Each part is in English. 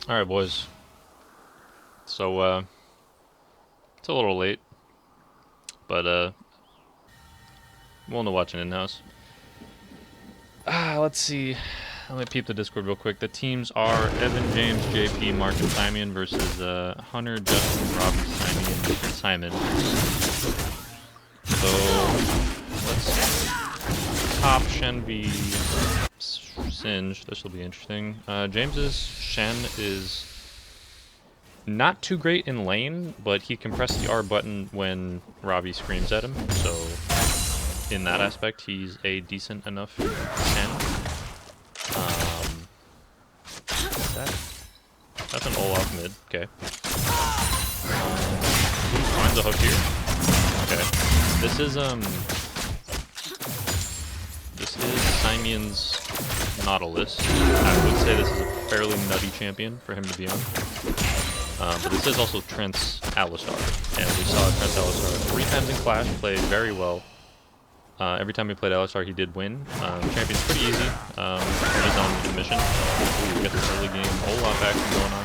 Alright, boys. So, it's a little late, but, willing to watch an in-house. Let's see. Let me peep the Discord real quick. The teams are Evan, James, JP, Mark, and Simon versus, Hunter, Justin, Robbie, Simon. So, let's see. Top Shen v. Singe. This will be interesting. James's Shen is not too great in lane, but he can press the R button when Robbie screams at him, so in that aspect, he's a decent enough Shen. That's an Olaf mid, okay. Finds a hook here. Okay. This is Simeon's Nautilus. I would say this is a fairly nutty champion for him to be on. But this is also Trent's Alistar, and we saw Trent's Alistar 3 times in Clash, played very well. Every time he played Alistar, he did win. Champion's pretty easy. He's on mission. Ooh, we got this early game Olaf action going on.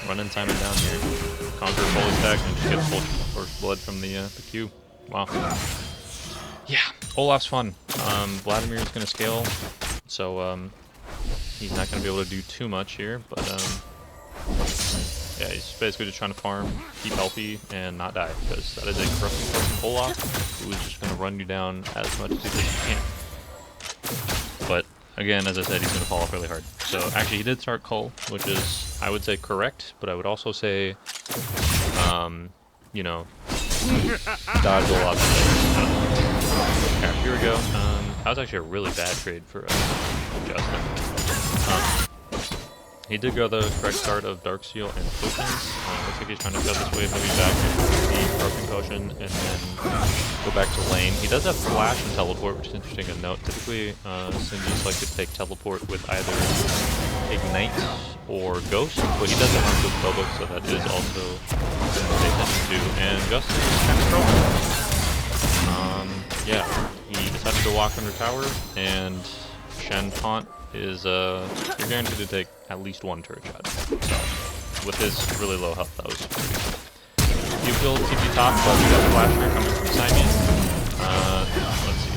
Running Simon down here. Conquer fully stacked and just get a full first blood from the Q. Wow. Yeah, Olaf's fun. Vladimir's gonna scale, so he's not gonna be able to do too much here, but yeah, he's basically just trying to farm, keep healthy, and not die, because that is a corrupting person Olaf, who is just going to run you down as much as he can. But, again, as I said, he's going to fall off really hard. So, actually, he did start Cull, which is, I would say, correct, but I would also say, you know, dodge Olaf. Alright, here we go. That was actually a really bad trade for Justin. He did go the correct start of Darksteel and Potions. Looks like he's trying to go this way, maybe back into the Broken Potion, and then go back to lane. He does have Flash and Teleport, which is interesting to note. Typically, Sinji's like to take Teleport with either Ignite or Ghost, but he doesn't run with Bobo, so that is also something to pay attention to. And Justin is kind of strong. Yeah, he decided to walk under tower, and Shen Taunt is, you're guaranteed to take at least 1 turret shot. So, with his really low health, that was pretty good. You build TP top, but we got Flash here coming from Simon. Let's see,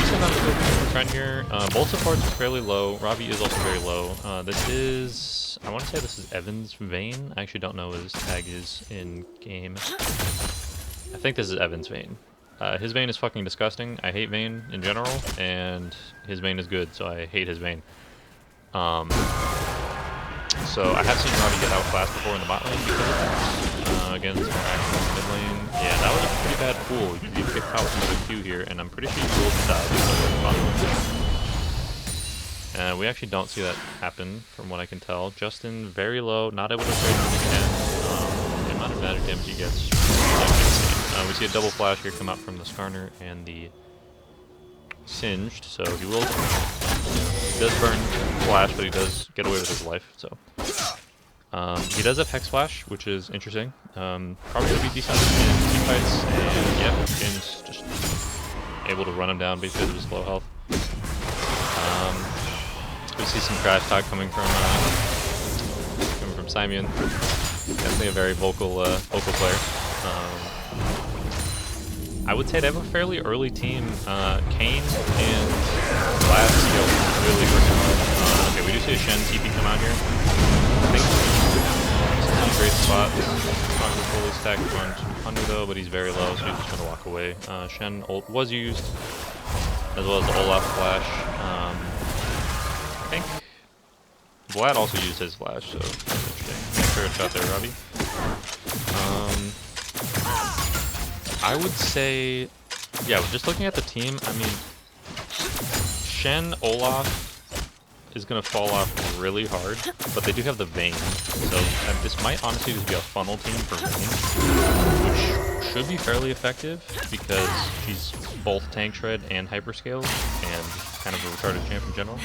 decent amount of movement from Trent here. Bolt supports is fairly low. Robbie is also very low. This is, I want to say this is Evan's Vayne. I actually don't know what his tag is in game. I think this is Evan's Vayne. His Vayne is fucking disgusting. I hate Vayne in general, and his Vayne is good, so I hate his Vayne. So I have seen Robbie get outclassed before in the bot lane because of that. Again, some more action in the mid lane. Yeah, that was a pretty bad pool. You picked out another Q here, and I'm pretty sure you pulled the dive because of the bot lane. We actually don't see that happen, from what I can tell. Justin, very low, not able to trade him again. The amount of magic damage he gets. We see a double flash here come out from the Skarner and the Singed, so he will. He does burn flash, but he does get away with his life. So he does have Hex Flash, which is interesting. Probably gonna be decent in team fights, and yeah, James just able to run him down because of his low health. We see some trash talk coming from Simon. Definitely a very vocal player. I would say they have a fairly early team. Kane and Vlad still really working hard. Okay, we do see a Shen TP come out here. I think this is a great spot. Conquer fully stacked on 200 though, but he's very low, so he's just gonna walk away. Shen ult was used, as well as the Olaf flash. I think Vlad also used his flash, so that's interesting. Fair shot there, Robbie. I would say, yeah, just looking at the team, I mean, Shen, Olaf is going to fall off really hard, but they do have the Vayne, so this might honestly just be a funnel team for Vayne, which should be fairly effective, because she's both tank shred and hyperscale, and kind of a retarded champ in general.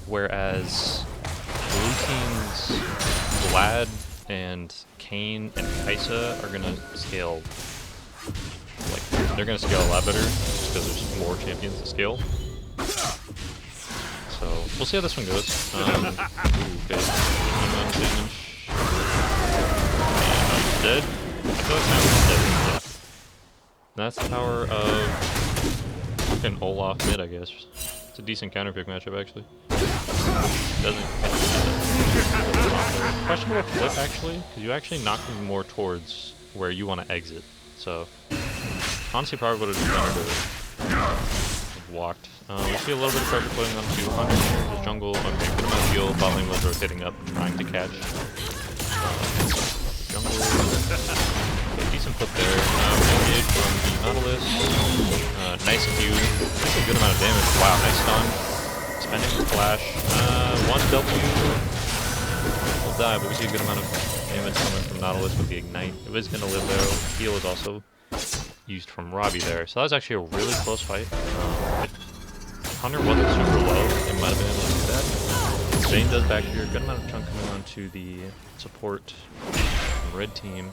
Whereas blue team's Vlad and Kane and Kaisa are gonna scale, like, they're gonna scale a lot better just because there's more champions to scale. So we'll see how this one goes. Ooh, okay. And dead. I feel like Simon's dead. Yeah. That's the power of fucking Olaf mid, I guess. It's a decent counter pick matchup actually. Doesn't questionable flip actually, because you actually knock him more towards where you want to exit. So honestly, probably would have been better to have walked. We see a little bit of pressure putting on 200 here. His jungle, okay, good amount of heal. Bot lane was rotating up, trying to catch. Jungle, okay, decent flip there. Engage from the Nautilus. Nice Q. That's a good amount of damage. Wow, nice stun. Spending the flash. 1W. Will die, but we see a good amount of damage coming from Nautilus with the Ignite. It was going to live there. Heal is also used from Robbie there. So that was actually a really close fight. Hunter wasn't super low. They might have been able to do that. Vayne does back here. Good amount of chunk coming onto the support red team.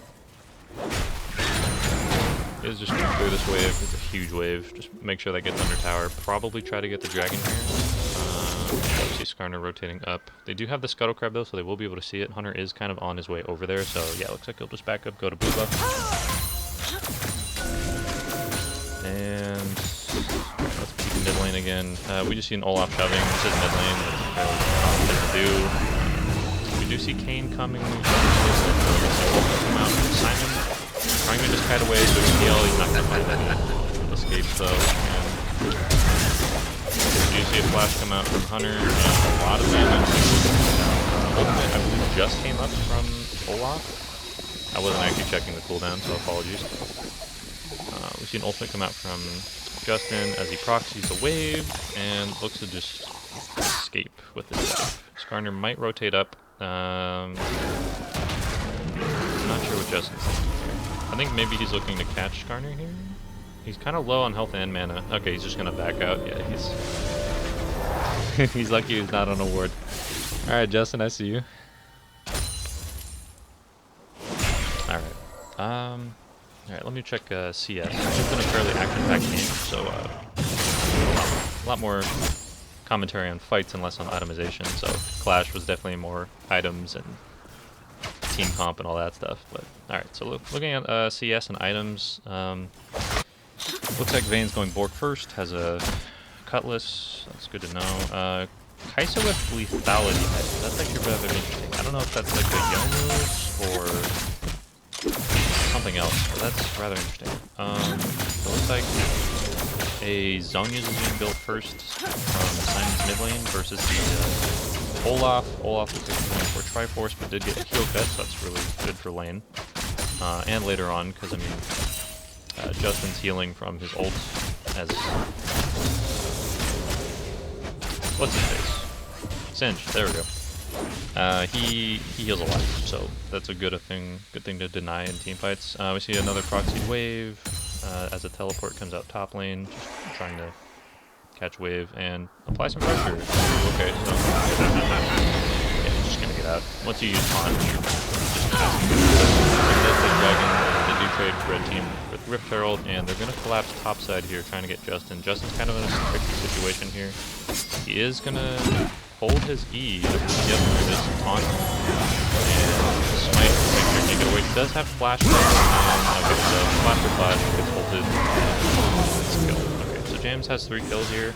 Is just going to clear this wave. It's a huge wave. Just make sure that gets under tower. Probably try to get the dragon here. See Skarner rotating up. They do have the Scuttle Crab though, so they will be able to see it. Hunter is kind of on his way over there, so yeah, looks like he'll just back up, go to blue buff. And let's peek mid lane again. We just see an Olaf shoving. This is mid lane. That's fairly to do. We do see Kane coming. Simon trying to just kite away so he can heal. He's not going to find any escapes though. You see a flash come out from Hunter, and a lot of damage. Ultimate, I believe, just came up from Olaf. I wasn't actually checking the cooldown, so apologies. We see an ultimate come out from Justin as he proxies the wave, and looks to just escape with this life. Skarner might rotate up. Not sure what Justin's thinking here. I think maybe he's looking to catch Skarner here. He's kind of low on health and mana. Okay, he's just gonna back out. Yeah, he's he's lucky he's not on a ward. All right, Justin, I see you. All right. All right. Let me check CS. It's been a fairly action-packed game, so a lot more commentary on fights and less on itemization. So Clash was definitely more items and team comp and all that stuff. But all right. So looking at CS and items. Looks like Vayne's going Bork first, has a Cutlass, that's good to know. Kai'Sa with Lethality, that's actually rather interesting. I don't know if that's like a Yomu's or something else, but that's rather interesting. So it looks like a Zhonya's is being built first from Simon's mid lane versus the Olaf. Olaf was going for Triforce, but did get a heal cut, so that's really good for lane. And later on, because I mean, Justin's healing from his ult as... What's his face? Singe, there we go. He heals a lot, so that's a good thing to deny in team fights. We see another proxied wave as a teleport comes out top lane, just trying to catch wave and apply some pressure. Okay, so yeah, he's just gonna get out. Once you use taunt, just that's the dragon. They do trade red team with Rift Herald, and they're gonna collapse topside here, trying to get Justin. Justin's kind of in a tricky situation here. He is gonna hold his E to get through this taunt, and smite to make sure he can get away. He does have flash though, and okay, so flash for 5 gets ulted. Let's kill. Okay, so James has 3 kills here.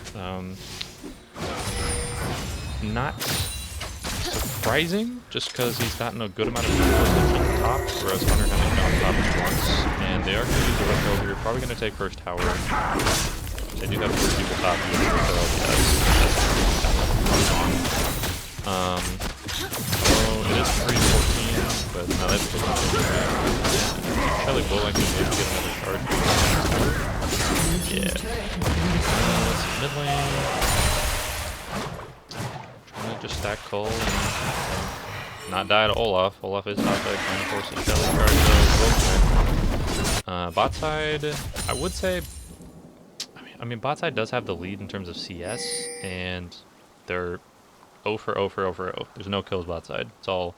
Not surprising, just because he's gotten a good amount of people on the top, whereas Hunter hasn't been on top once. And they are going to use the Rift Herald here. Probably going to take first tower. They do have 4 people top. So it is 3-14, but no, that's still not Shelly will actually maybe get another charge. Yeah. Let's see, mid lane. Trying to just stack Cole and not die to Olaf. Olaf is top side trying to force the Shelly charge. Bot side, I would say. I mean, bot side does have the lead in terms of CS, and they're 0 for 0 for 0 for 0. There's no kills bot side. It's all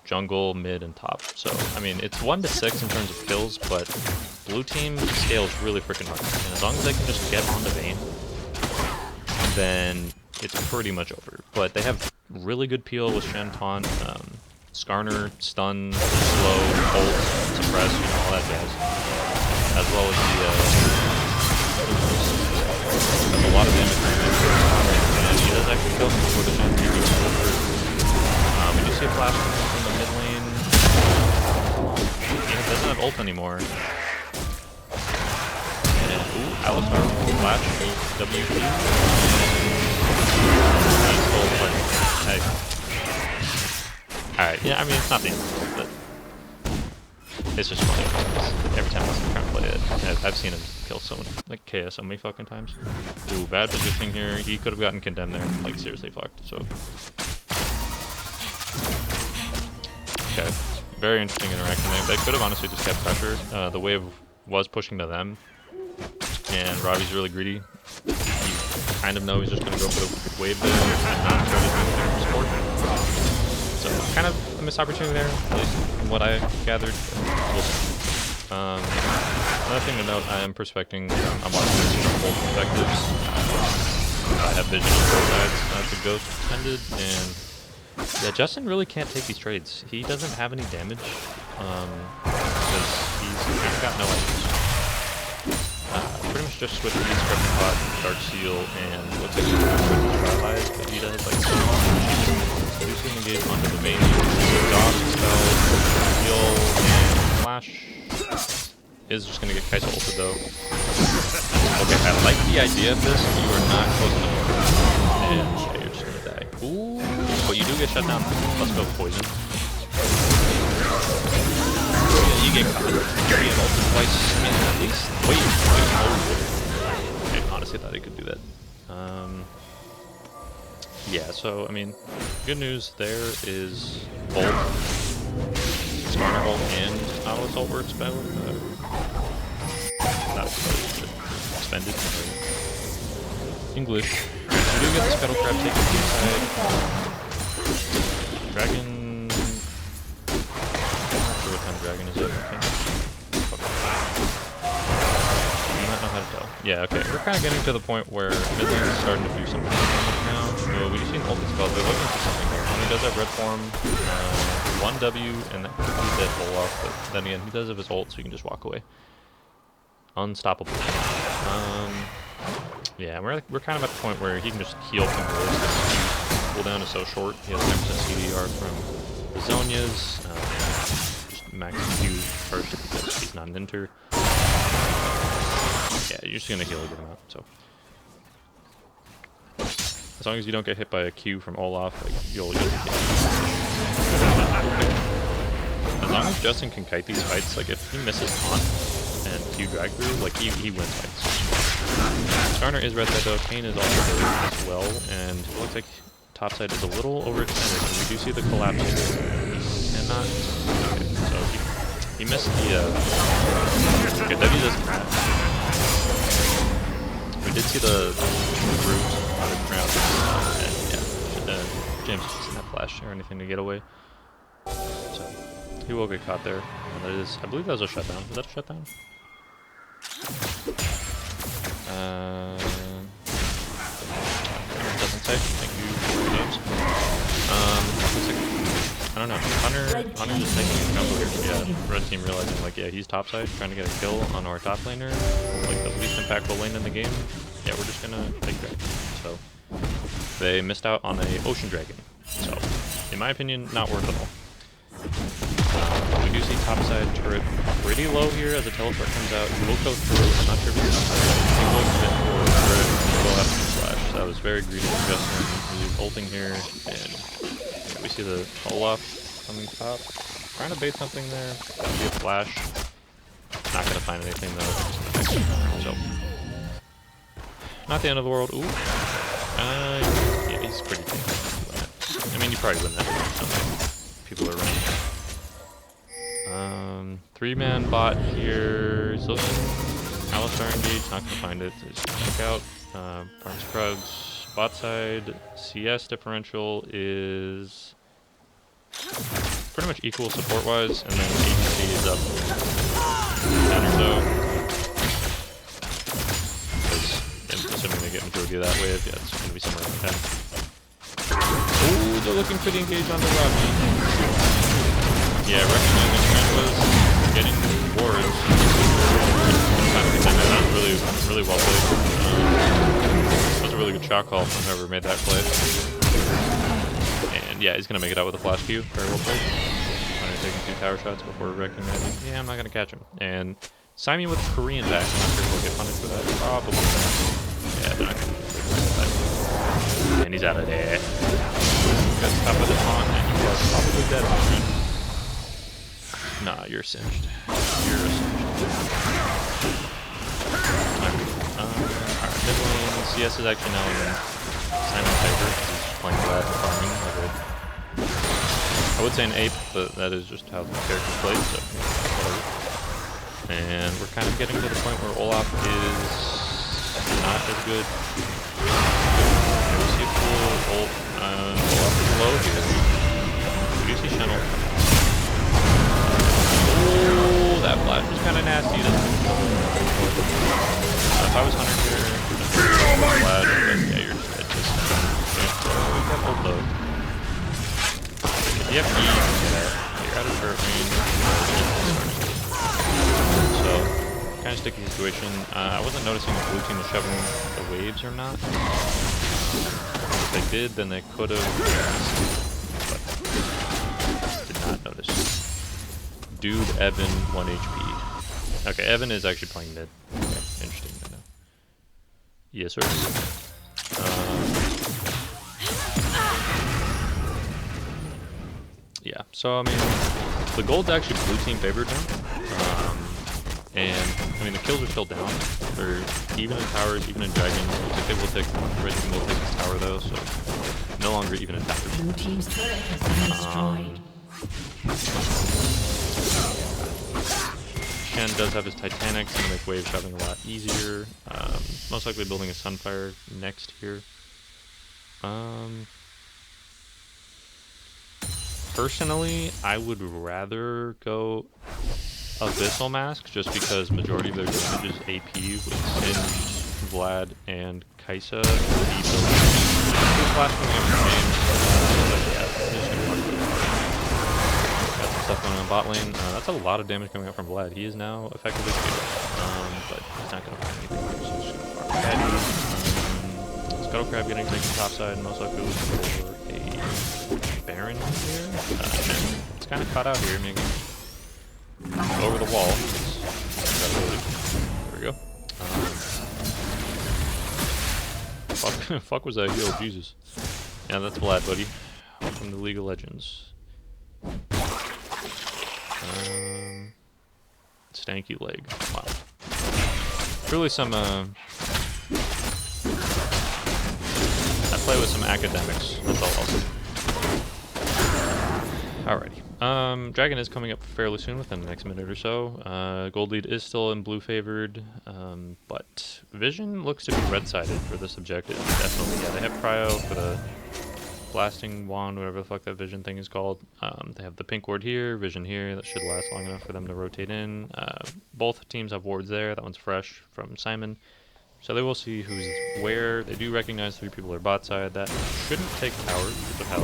jungle, mid, and top. So, I mean, it's 1 to 6 in terms of kills, but blue team scales really freaking hard. And as long as they can just get onto Vayne, then it's pretty much over. But they have really good peel with Shen Taunt, Skarner, stun, slow, ult, suppress, you know, all that jazz. As well as the a lot of damage and he does actually kill him before the Shen TP is over. We do see a flash from the mid lane. He doesn't have ult anymore. And ooh, Alistar flash, WP. He's still playing. Hey. Alright, yeah, I mean, it's not the end of the world, but it's just funny. Every time I'm trying to play it, I've seen him kill someone, like, KS so many fucking times. Ooh, bad positioning here. He could have gotten condemned there, like, seriously fucked, so. Okay, very interesting interaction there. They could have honestly just kept pressure. The wave was pushing to them, and Robbie's really greedy. You kind of know he's just going to go for the wave there and not try to do anything for support. So, kind of a missed opportunity there, at least from what I gathered. Another thing to note, I am prospecting, I'm watching this from both perspectives. I have vision on both sides as the ghost tended, and yeah, Justin really can't take these trades. He doesn't have any damage, because he's got no items. Pretty much just switch these Scrubbing Pot, Dark Seal, and looks like he's Trial Eyes, but he does like reducing engage onto the main. Dodge, spell, heal, and flash. Is just gonna get Kai'Sa ulted though. Okay, I like the idea of this. You are not close enough. And yeah, you're just gonna die. Ooh, but you do get shut down. Let's go poison. Yeah, you get caught. You get ulted twice. I mean, at least wait. I honestly thought he could do that. Yeah, so I mean, good news there is both Skarner ult and Nautilus ult were expended. Not expended, expended. English. You do get the Scuttle Trap taken to the side. Dragon. I'm not sure what kind of dragon is it. I might know how to tell. Yeah, okay. We're kind of getting to the point where mid lane is starting to do something now. So we just seen ult spells. They're looking for something here. And he does have red form. 1W, and that could be dead pull off, but then again, he does have his ult, so you can just walk away. Unstoppable. Yeah, we're kind of at the point where he can just heal from rolls. Cooldown is so short. He has 10% CDR from the Zonias. Just max Q first because he's not an inter. Yeah, you're just gonna heal a good amount, so. As long as you don't get hit by a Q from Olaf, like, you'll be killed. As long as Justin can kite these fights, like if he misses taunt and Q drag through, like he wins fights. Skarner is red side though, Kane is also there as well, and it looks like topside is a little overextended, and we do see the collapse here. And not okay, so he missed the okay, W doesn't have. We did see the root on the ground, and yeah, James just doesn't have flash or anything to get away. So he will get caught there. And that is, I believe that was a shutdown. Was that a shutdown? Doesn't say. Thank you, James. I don't know. Hunter just taking a jump here. Yeah, red team realizing like, yeah, he's topside, trying to get a kill on our top laner, like the least impactful lane in the game. Yeah, we're just gonna take dragon. So they missed out on a ocean dragon. So in my opinion, not worth it all. We do see topside turret pretty low here as a teleport comes out. He will go through. I'm not sure if he's topside. He will commit for turret. He will have some flash. That was very greedy from Justin. He's ulting here, and we see the Olaf coming top. Trying to bait something there. That'll be a flash. Not gonna find anything though. So not the end of the world. Ooh. Yeah, he's pretty dangerous. I mean, you probably win that if people are running. 3-man bot here. He's looking. Alistar engaged, not gonna find it. Just check out. Parks Krugs. Bot side. CS differential is pretty much equal support wise, and then ADC is up 10 or so. Assuming they get majority give you that wave. Yeah, it's gonna be somewhere around 10. Oh, they're looking for the engage on the Robbie. Yeah, recognizing Trent was getting wards. That was really well played. That was a really good shot call from whoever made that play. And yeah, he's gonna make it out with a flash Q. Very well played. Taking 2 tower shots before recognizing, yeah, I'm not gonna catch him. And Simon with Korean back. I'm not sure if we'll get punished for that. Probably not. Yeah, they're not gonna do that. And he's out of there. Got top of the taunt, and you are probably dead, my friend. Nah, you're singed. You're singed. Alright, mid lane. CS is actually now in Simon Piper. He's playing Vlad and farming. I would say an ape, but that is just how the character's played, so whatever. And we're kind of getting to the point where Olaf is not as good. We see a cool Olaf is low here. We do see Shenel. Oh, that flash was kind of nasty. If I was Hunter here, Vlad, yeah, you're just dead. We got ult though. You have E, you're out of turret range. So, kind of sticky situation. I wasn't noticing if blue team was shoving the waves or not. If they did, then they could have. But did not notice. Dude, Evan, 1 HP. Okay, Evan is actually playing mid. Okay, interesting to know. Yes, sir. Yeah, so I mean, the gold's actually blue team favored now, and I mean the kills are still down. They're even in towers, even in dragons. Looks like they will take red team will take this tower though, so no longer even in towers. Blue team's turret has been destroyed. Shen does have his Titanic, so make wave shoving a lot easier. Most likely building a Sunfire next here. Personally, I would rather go Abyssal Mask just because majority of their damage is AP with Singed, Vlad, and Kaisa. Got some stuff going on bot lane. That's a lot of damage coming out from Vlad. He is now effectively killed, but he's not going to find anything. So he's just going to farm ahead. Scuttle Crab getting taken top side, most likely looking for a Baron here. It's kind of caught out here, making over the wall. There we go. Fuck was that heal? Jesus. Yeah, that's Vlad, buddy. From the League of Legends. Stanky leg. Wow. Really some. I play with some academics. That's all I'll say. Alrighty. Dragon is coming up fairly soon, within the next minute or so. Gold lead is still in blue favored, but Vision looks to be red-sided for this objective. Definitely, yeah. They have Cryo for the blasting wand, whatever the fuck that Vision thing is called. They have the pink ward here, Vision here. That should last long enough for them to rotate in. Both teams have wards there. That one's fresh from Simon. So they will see who's where. They do recognize 3 people are bot side. That shouldn't take towers because of how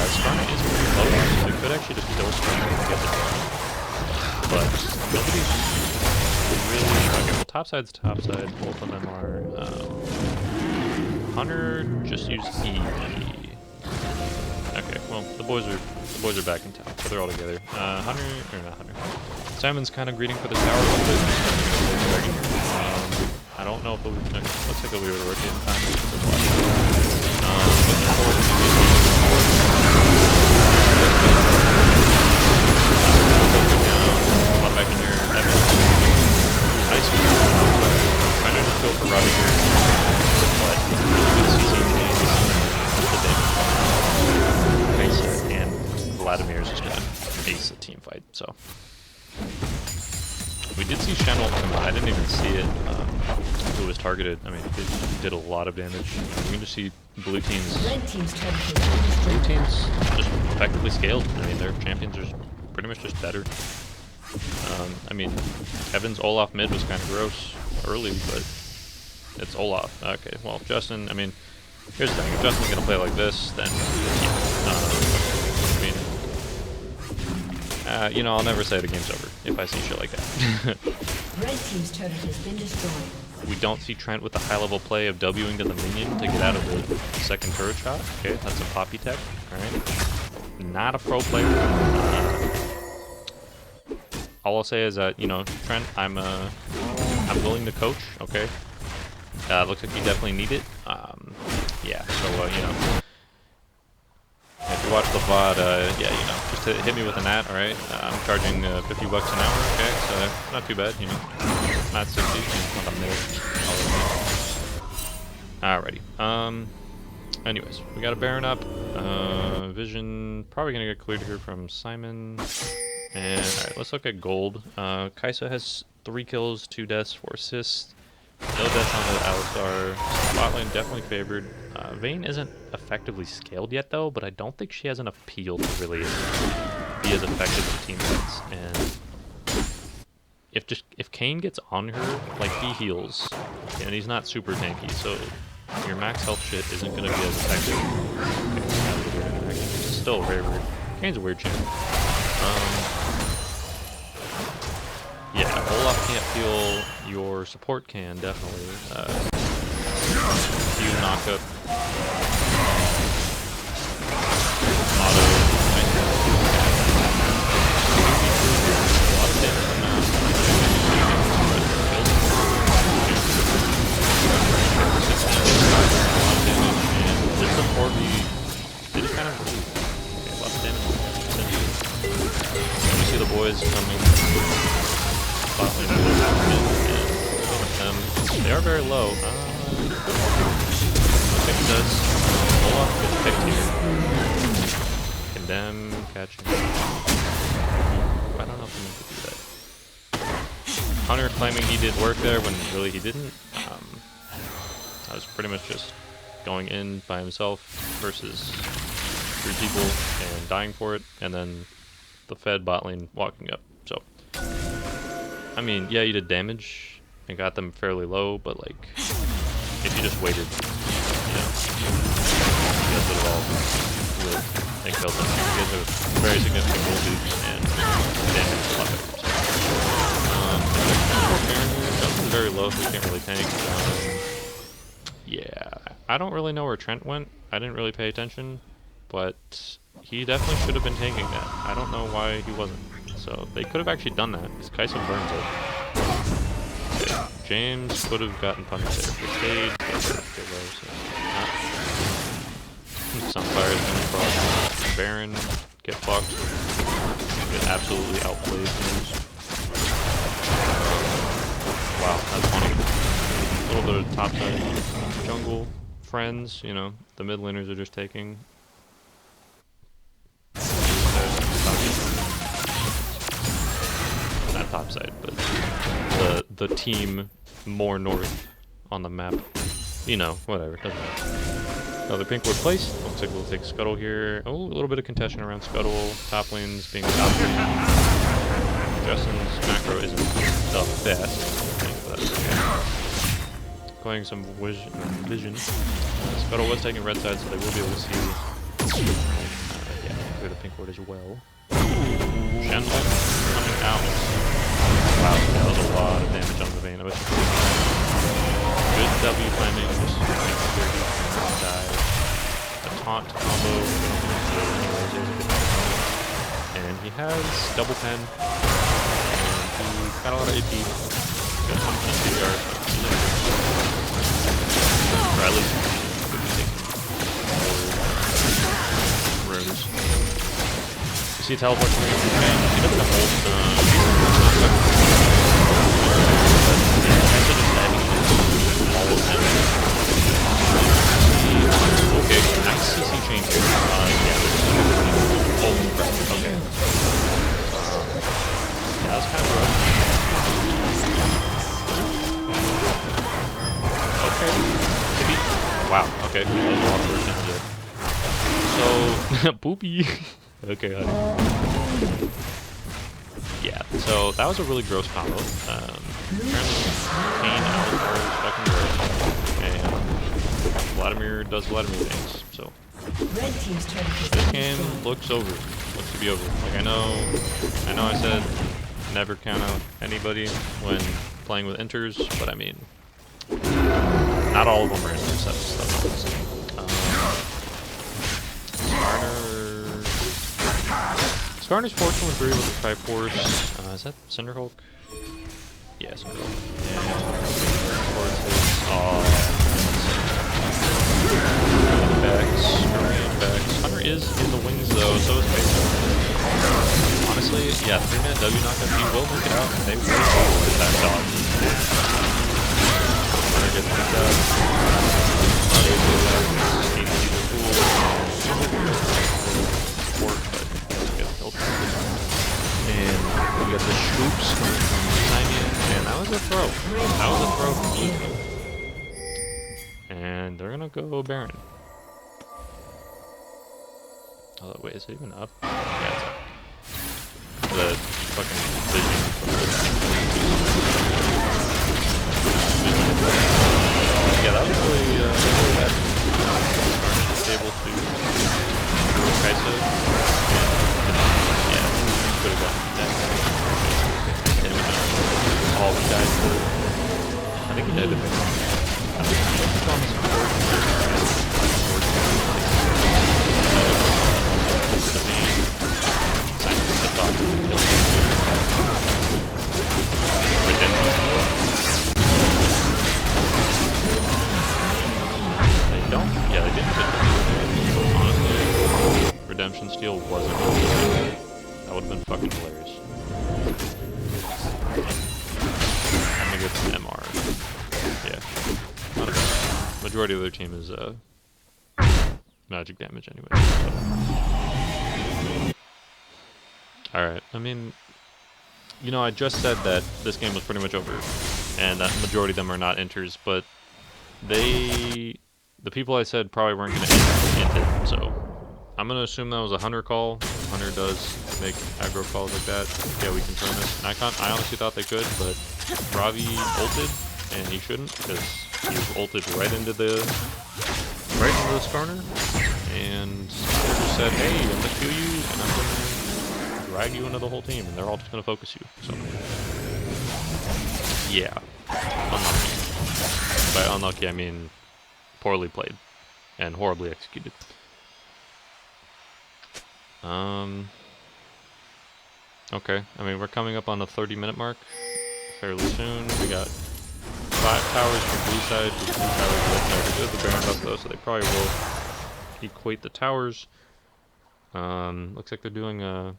Skarna is pretty low, so they could actually just kill Skarna and get the damage. But nobody's really... Okay, well top side's top side. Both of them are... Hunter just used E. Okay, well the boys are back in town, so they're all together. Hunter, or not Hunter. Simon's kind of greeting for the tower a little bit. I don't know if they'll be... Okay, looks like they'll be able to rotate in time. Come back in here. Nice. Trying to just go for Robbie here. But good CC and Vladimir is just gonna ace the team fight, so. We did see Shenel come out. I didn't even see it. Who was targeted. I mean, it did a lot of damage. We can just see blue teams. Blue teams just effectively scaled. I mean, their champions are pretty much just better. I mean, Evan's Olaf mid was kind of gross early, but It's Olaf. Okay, well, Justin, I mean, here's the thing. If Justin's going to play like this, then, you know, I'll never say the game's over if I see shit like that. Red team's turret has been destroyed. We don't see Trent with the high-level play of Wing to the minion to get out of the second turret shot. Okay, that's a poppy tech. Alright. Not a pro player. All I'll say is that, you know, Trent, I'm willing to coach, okay? Looks like you definitely need it. Yeah, so, you know, if you watch the VOD, yeah, you know, just hit me with an at, alright? I'm charging $50 an hour, okay? So, not too bad, you know. Not 60, not a mil. Alrighty. Anyways, we got a Baron up. Vision probably gonna get cleared here from Simon. And alright, let's look at gold. Kaisa has 3 kills, 2 deaths, 4 assists. No deaths on the Alistar. Spotlight definitely favored. Vayne isn't effectively scaled yet though, but I don't think she has enough peel to really be as effective with teammates. And if Kayn gets on her, like he heals, and he's not super tanky, so your max health shit isn't gonna be as effective. Okay, it's still very weird. Kayn's a weird champ. Yeah, Olaf can't peel, your support can, definitely. You knock up auto, a lot of damage on that. This support, they just kind of okay, a lot of damage. You see the boys coming. They are very low. I think it does. Olaf gets picked here. Condemn, catching. I don't know if I'm going to do that. Hunter claiming he did work there when really he didn't. I was pretty much just going in by himself versus 3 people and dying for it, and then the Fed bot lane walking up. So, I mean, yeah, you did damage and got them fairly low, but like, if you just waited, you know, you guys would have all lived and killed them. You guys have very significant gold leads and damage a lot better. Justin's very low, so he can't really tank. Yeah, I don't really know where Trent went. I didn't really pay attention, but he definitely should have been tanking that. I don't know why he wasn't. So they could have actually done that, because Kaisa burns it. Okay, James could have gotten punished there if he stayed. Sunfire is going to cross. Baron, get fucked. Get absolutely outplayed. Wow, that's funny. A little bit of topside jungle friends, you know, the mid laners are just taking. Not topside, but the team more north on the map. You know, whatever, doesn't matter. Another pink ward placed. Looks like we'll take Scuttle here. Oh, a little bit of contention around Scuttle. Top lanes being top lane. Justin's macro isn't the best. Playing some vision. Scuttle was taking red side, so they will be able to see. Yeah, clear the pink ward as well. Gentle coming out. Wow, that was a lot of damage on the Vayne. Good W timing, just die. A taunt combo. And he has double pen. And he got a lot of AP. Got some CR. Or at least could be taking runes. You see teleport from here? He doesn't hold okay, nice CC change here. Yeah, oh crap, okay. Yeah, that's kind of rough. Okay, maybe. Wow, okay. So, boopy. Okay, honey. Yeah, so that was a really gross combo. Apparently, Kayn out is fucking great. does Vladimir things. So Red team's turret has this been game destroyed. looks over. Looks to be over. Like I know I said never count out anybody when playing with inters, but I mean, not all of them are inters. That's obviously. Skarner's fortunate with the Triforce. Is that Cinderhulk? Yeah, Cinderhulk. Hunter is in the wings though, so is Basic. Honestly, yeah, 3-minute W knockup, he will make it out, and they will with that dog. Hunter gets picked up. And we got the Scoops coming from Simon, and that was a throw. That was a throw from Blue. And they're gonna go Baron. Oh, wait, is it even up? Yeah, it's up. The fucking vision. Yeah, that was really bad. Able to do a Kai'Sa. Yeah, could have gotten that. And we just all the guys. I think he did it. Redemption Steel wasn't good. That would have been fucking hilarious. I'm gonna get some MR. Yeah. Not a bad. Majority of their team is magic damage anyway. So. Alright, I mean, you know, I just said that this game was pretty much over, and that majority of them are not inters, but the people I said probably weren't going to int it, so I'm going to assume that was a Hunter call. Hunter does make aggro calls like that. Yeah, we can turn this. And I honestly thought they could, but Ravi ulted, and he shouldn't, because he ulted right into the Skarner, and Skarner just said, hey, I'm going to kill you, and I'm going to drag you into the whole team, and they're all just going to focus you. So, yeah, unlucky. By unlucky, I mean poorly played and horribly executed. Okay, I mean, we're coming up on the 30-minute mark fairly soon. We got 5 towers from blue side, 2 towers red side. They do have the Baron buff though, so they probably will equate the towers. Looks like they're doing a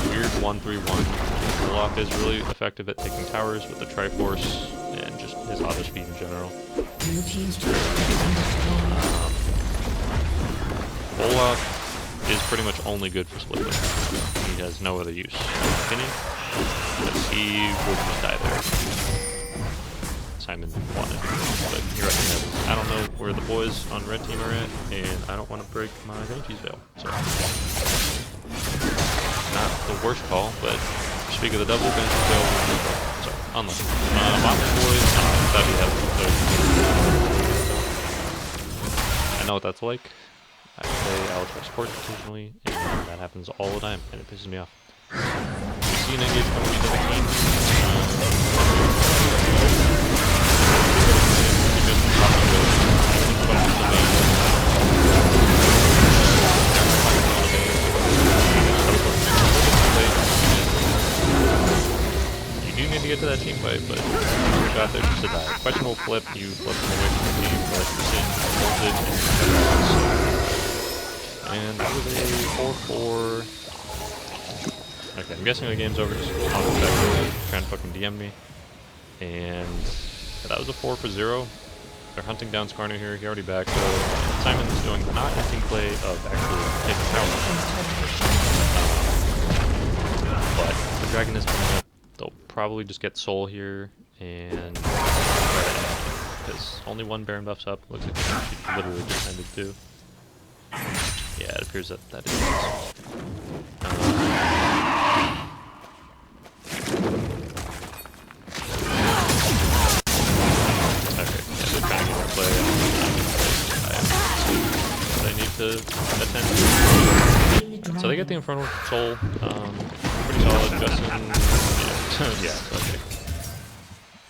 weird 1-3-1. Olaf is really effective at taking towers with the Triforce and just his auto speed in general. Olaf is pretty much only good for split push. He has no other use, in my opinion, because he would just die there. Simon wanted to, but he recognizes I don't know where the boys on red team are at, and I don't want to break my Banshee's veil. So, not the worst call, but speak of the double, Banshee's veil. So, unlucky. Mafia boys, thought he had I know what that's like. I play Albatross sports occasionally, and that happens all the time, and it pisses me off. We see an engage coming into the team. You do need to get to that team fight, but you're out there just to die. Questionable flip, you flip them away from the team, but you're in, bolted, and that was a 4-4. Okay, I'm guessing the game's over. Just trying to fucking DM me. And that was a 4-0. They're hunting down Skarner here. He already backed. Simon's doing the not hunting play of actually taking tower. But the dragon is coming up. They'll probably just get soul here and because only one Baron buff's up. Looks like she literally just ended too. Yeah, it appears that that is. Okay, yeah, they're trying to get their play. to attend. So they get the Infernal Soul. Pretty solid. Justin, yeah,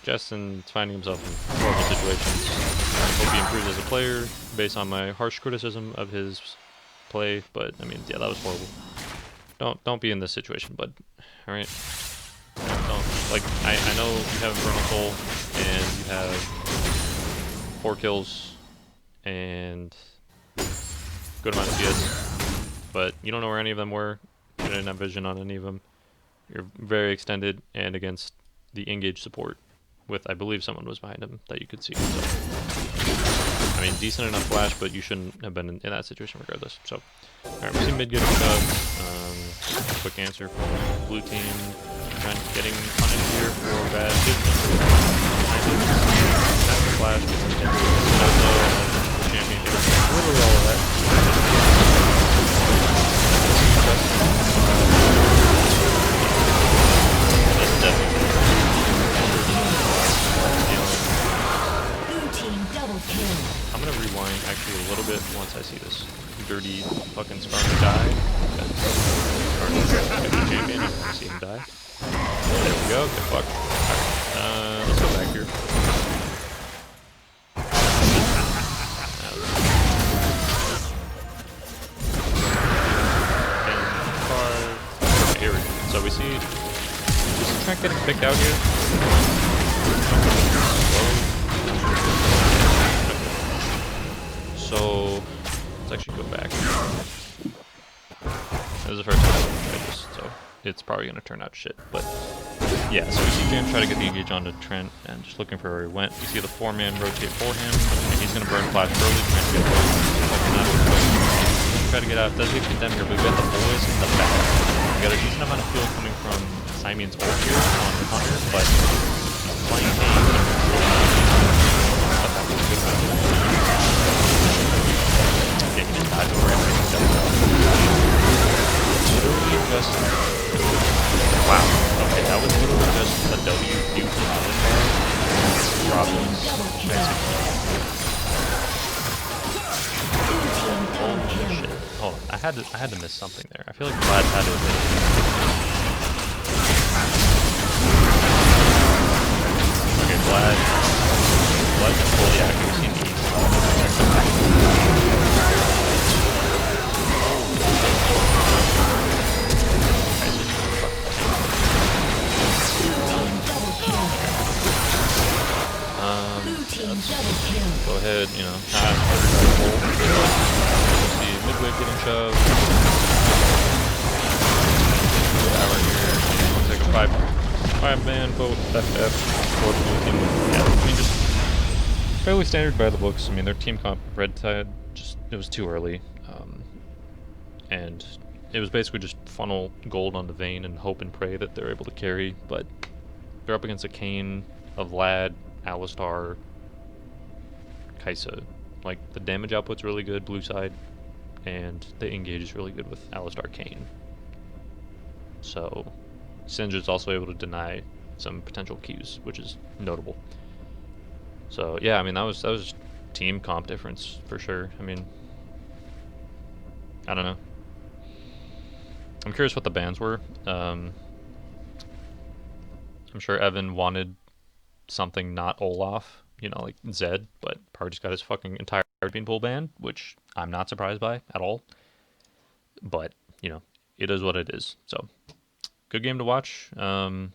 Justin's finding himself in horrible situations. I hope he improves as a player based on my harsh criticism of his play. But I mean, yeah, that was horrible. Don't be in this situation, bud. All right. Don't like. I know you have Infernal Soul and you have 4 kills and good amount of PS, but you don't know where any of them were. You didn't have vision on any of them. You're very extended and against the engage support with, I believe someone was behind him that you could see. So, I mean, decent enough flash, but you shouldn't have been in that situation regardless. So, alright, we see mid getting shoved. Quick answer from blue team. Getting punished here for bad vision. That's the flash. No championship. Literally all of that. That's definitely. Blue team double kill. I'm gonna rewind actually a little bit once I see this dirty fucking Spartan die. Spartan champion. I see him die. There we go. Good fuck. Alright. Let's go back here. Okay, here we go. So we see Trent getting picked out here. So let's actually go back. This is the first time I tried this, so it's probably gonna turn out shit. But yeah, so we see James try to get the engage onto Trent and just looking for where he went. We see the 4-man rotate for him, and he's gonna burn flash early, trying to get away. Try to get out. Does get condemned here, but we got the boys in the back. We got a decent amount of fuel coming from Simeon's ult here on Hunter, but he's playing game. Yeah, he just died over him. Literally just... Wow. Okay, that was literally just a W problems. Holy shit. Hold on. I had to miss something there. I feel like Vlad had to okay, Vlad's fully active. We've seen these. Go ahead, you know, see midway getting shoved. Looks like a five-man vote FF for the blue team. Yeah, I mean, just fairly standard by the books. I mean, their team comp red tide, just it was too early, and it was basically just funnel gold on the vein and hope and pray that they're able to carry. But they're up against a Kayn, a Vlad, Alistar, Kaisa. Like, the damage output's really good, blue side, and the engage is really good with Alistar Kayn. So, Sindra's also able to deny some potential Qs, which is notable. So, yeah, I mean, that was team comp difference, for sure. I mean, I don't know. I'm curious what the bans were. I'm sure Evan wanted something not Olaf, you know, like Zed, but probably just got his fucking entire bean pool banned, which I'm not surprised by at all. But, you know, it is what it is. So, good game to watch. Yeah.